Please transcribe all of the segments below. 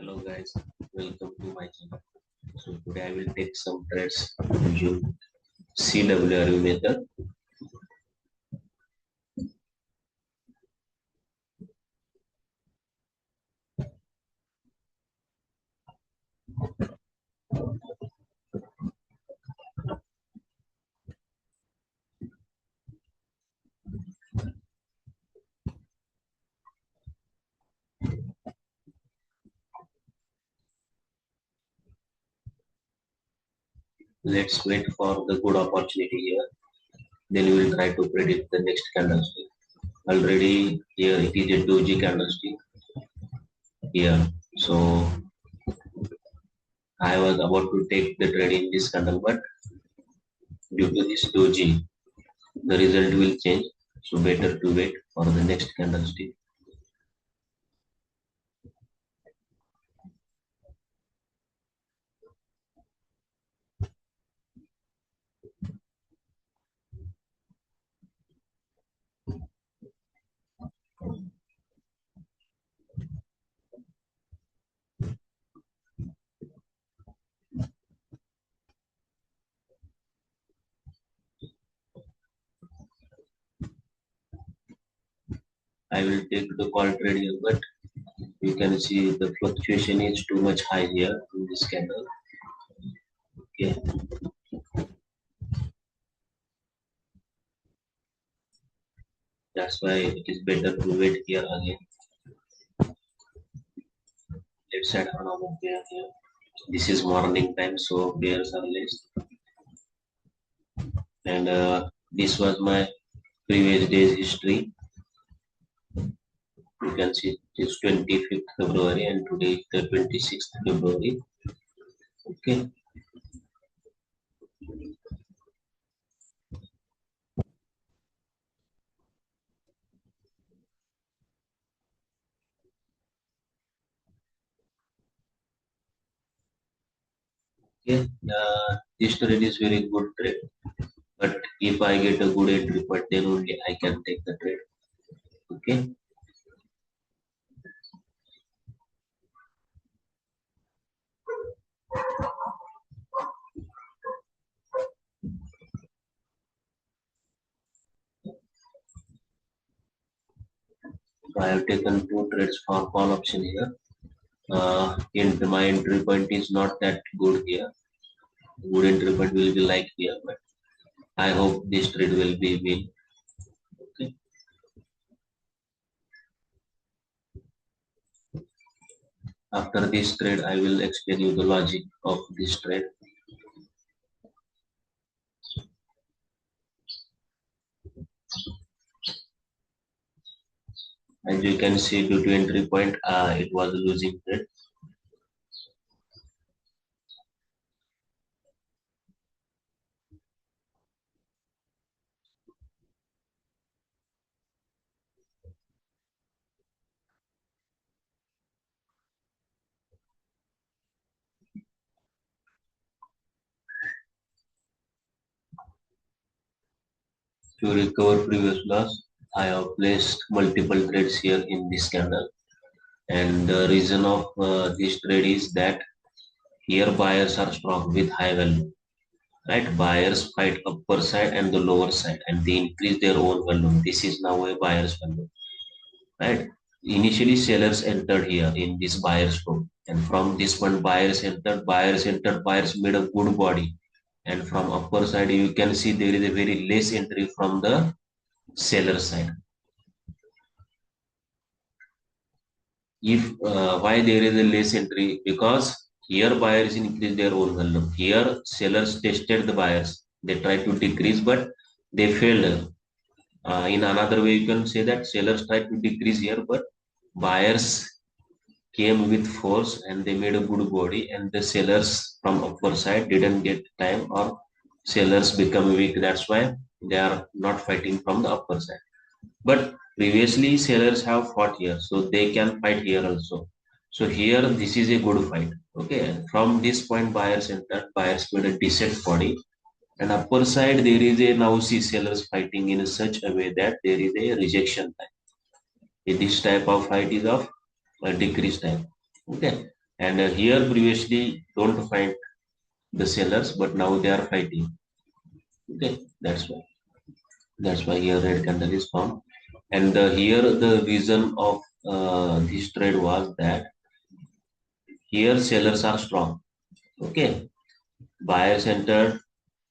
Hello guys, welcome to my channel. So today I will take some trades using CWRU method. Let's wait for the good opportunity here. Then we will try to predict the next candlestick. Already here it is a doji candlestick here. So I was about to take the trade in this candle, but due to this doji, the result will change. So better to wait for the next candlestick. I will take the call trade here, but you can see the fluctuation is too much high here in this candle. Okay, that's why it is better to wait here again. Let's add another pair here. This is morning time, so pairs are less. And this was my previous day's history. You can see it is 25th February and today is the 26th February. Okay. Okay. This trade is very good trade. But if I get a good entry point, then only I can take the trade. Okay. So I have taken two trades for call option here. My entry point is not that good here. Good entry point will be like here, but I hope this trade will be win. Okay. After this trade, I will explain you the logic of this trade. As you can see, due to entry point, it was a losing trade. To recover previous loss, I have placed multiple trades here in this candle. And the reason of this trade is that here buyers are strong with high value. Right? Buyers fight upper side and the lower side and they increase their own value. This is now a buyer's value. Right? Initially sellers entered here in this buyer's group. And from this one buyers made a good body. And from upper side you can see there is a very less entry from the seller side. If why there is a less entry? Because here buyers increase their own value. Here sellers tested the buyers. They tried to decrease, but they failed. In another way, you can say that sellers tried to decrease here, but buyers came with force and they made a good body, and the sellers from upper side didn't get time, or sellers become weak. That's why they are not fighting from the upper side. But previously sellers have fought here, so they can fight here also. So here this is a good fight. Okay, from this point buyers entered, buyers made a decent body, and upper side there is a now see sellers fighting in such a way that there is a rejection time. This type of fight is of a decrease time. Okay, And here previously don't find the sellers, but now they are fighting. Okay, that's why here red candle is formed. And here the reason of this trade was that here sellers are strong. Okay, buyers entered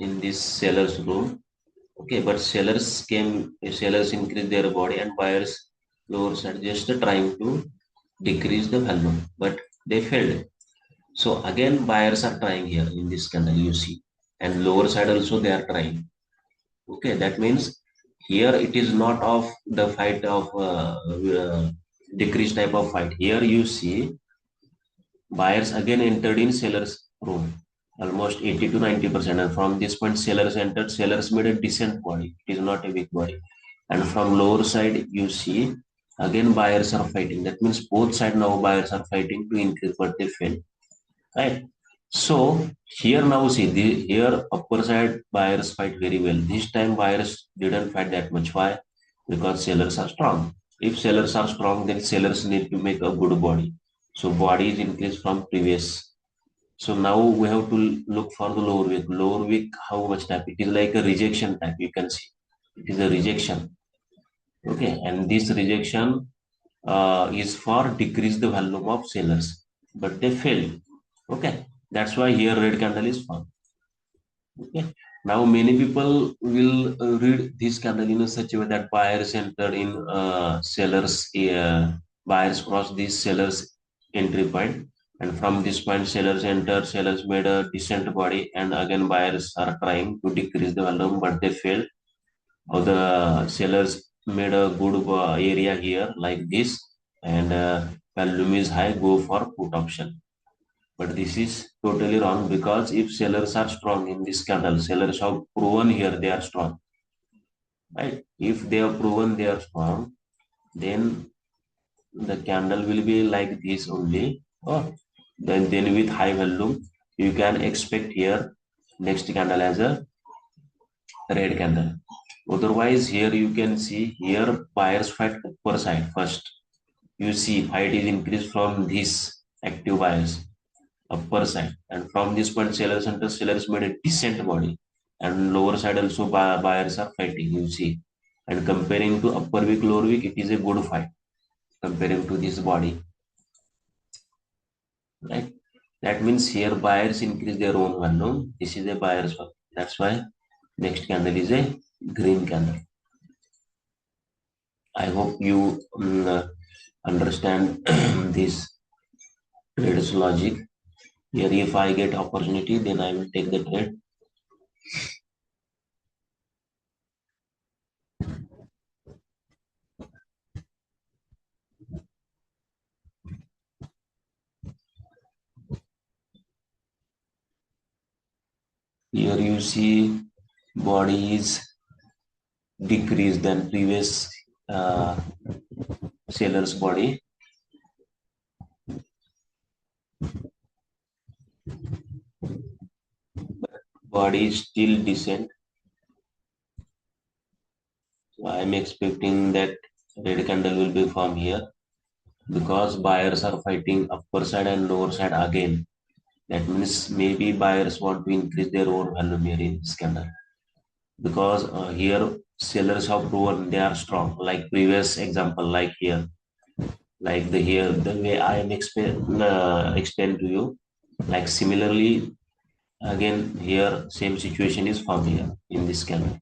in this seller's room. Okay, but sellers increase their body and buyers lower side just trying to decrease the value, but they failed. So again, buyers are trying here in this candle, you see, and lower side also they are trying. Okay, that means here it is not of the fight of decrease type of fight. Here you see buyers again entered in sellers room, almost 80 to 90%. And from this point, sellers entered. Sellers made a decent body. It is not a weak body. And from lower side, you see again buyers are fighting. That means both side now buyers are fighting to increase, but they fail. Right. So here now see here upper side buyers fight very well. This time buyers didn't fight that much. Why? Because sellers are strong. If sellers are strong, then sellers need to make a good body. So body is increased from previous. So now we have to look for the lower wick. Lower wick, how much type? It is like a rejection type. You can see it is a rejection. Okay, and this rejection is for decrease the volume of sellers, but they failed. Okay, that's why here red candle is formed. Okay, now many people will read this candle in such a way that buyers entered in sellers, buyers cross this sellers entry point, and from this point sellers enter, sellers made a decent body, and again buyers are trying to decrease the volume, but they failed. Or the sellers made a good area here like this, and volume is high, go for put option. But this is totally wrong because if sellers are strong in this candle, sellers have proven here they are strong, right? If they have proven they are strong, then the candle will be like this only. Oh, then with high volume, you can expect here next candle as a red candle. Otherwise, here you can see here buyers fight upper side first. You see fight is increased from this active buyers upper side, and from this point sellers made a decent body, and lower side also buyers are fighting, you see. And comparing to upper week lower week, it is a good fight comparing to this body, right? That means here buyers increase their own value. This is a buyer's one. That's why next candle is a green candle. I hope you understand this trade's logic. Here if I get opportunity, then I will take the trade. Here you see body is decreased than previous seller's body. Body is still decent. So I am expecting that red candle will be formed here because buyers are fighting upper side and lower side again. That means maybe buyers want to increase their own value here in this candle because here sellers have proven they are strong. Like previous example, like here, like the way I am explain to you. Like similarly, again here same situation is found here in this candle.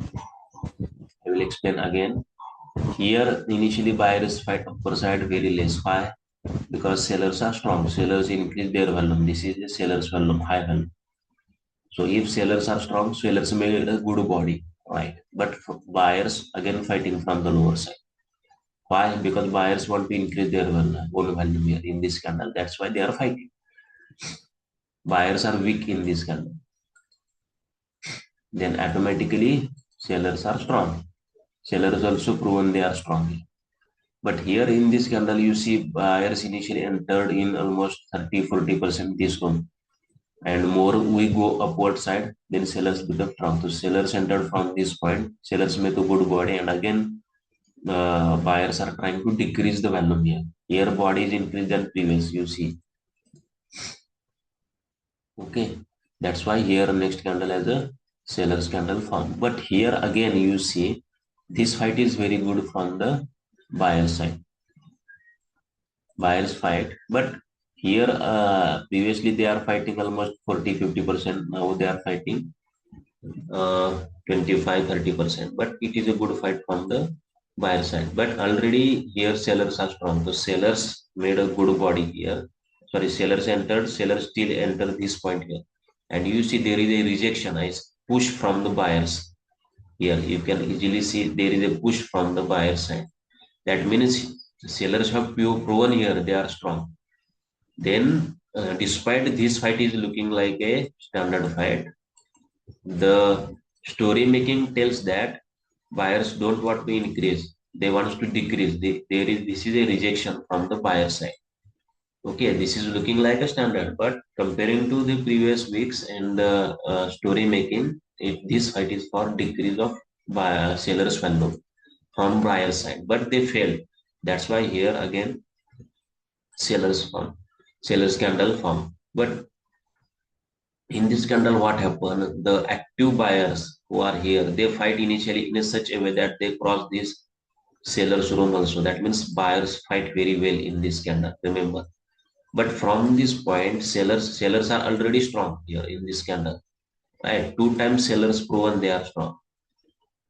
I will explain again. Here initially buyers fight upper side very less. Why? Because sellers are strong. Sellers increase their volume. This is the sellers volume, high volume. So if sellers are strong, sellers made a good body, right? But buyers again fighting from the lower side. Why? Because buyers want to increase their own value here in this candle. That's why they are fighting. Buyers are weak in this candle. Then automatically sellers are strong. Sellers also proven they are strong. But here in this candle, you see buyers initially entered in almost 30-40% discount. And more we go upward side, then sellers become strong. So sellers entered from this point, sellers make a good body, and again buyers are trying to decrease the volume here. Here body is increased than previous, you see. Okay, that's why here next candle has a seller's candle form. But here again you see this fight is very good from the buyer side. Buyers fight, but here previously they are fighting almost 40-50%. Now they are fighting 25-30%, but it is a good fight from the buyer side. But already here sellers are strong, so sellers made a good body here. Sorry, sellers entered, sellers still enter this point here, and you see there is a rejection, is push from the buyers. Here you can easily see there is a push from the buyer side. That means sellers have proven here they are strong. Then despite this fight is looking like a standard fight, the story making tells that buyers don't want to increase, they want to decrease. This is a rejection from the buyer side. Okay, this is looking like a standard, but comparing to the previous weeks and the story making, this fight is for decrease of buyer seller's value from buyer side, but they failed. That's why here again sellers candle form. But in this scandal, what happened? The active buyers who are here, they fight initially in a such a way that they cross this seller's room also. That means buyers fight very well in this scandal. Remember. But from this point, sellers are already strong here in this scandal. Right? Two times sellers proven they are strong.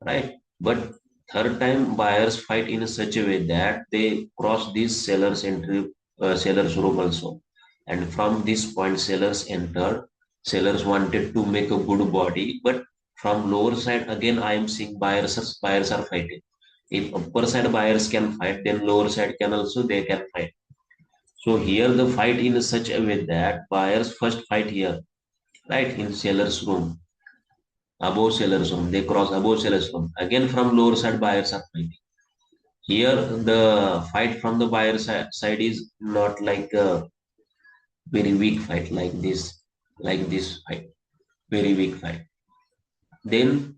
Right? But third time buyers fight in such a way that they cross this seller's room also. And from this point, sellers entered. Sellers wanted to make a good body, but from lower side again, I am seeing buyers are fighting. If upper side buyers can fight, then lower side can also they can fight. So here the fight in such a way that buyers first fight here, right, in seller's room, above seller's room. They cross above seller's room. Again from lower side buyers are fighting. Here the fight from the buyer side is not like a very weak fight like this fight, very weak fight. Then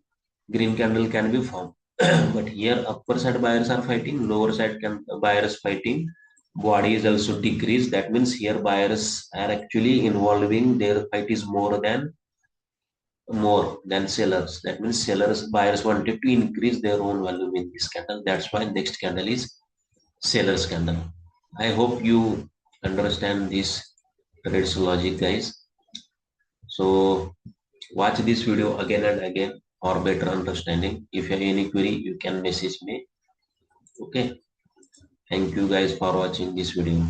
green candle can be formed. But here upper side buyers are fighting, lower side buyers fighting. Body is also decreased. That means here buyers are actually involving. Their fight is more than sellers. That means sellers buyers wanted to increase their own value in this candle. That's why next candle is sellers candle. I hope you understand this trades logic, guys. So watch this video again and again for better understanding. If you have any query, you can message me. Okay. Thank you guys for watching this video.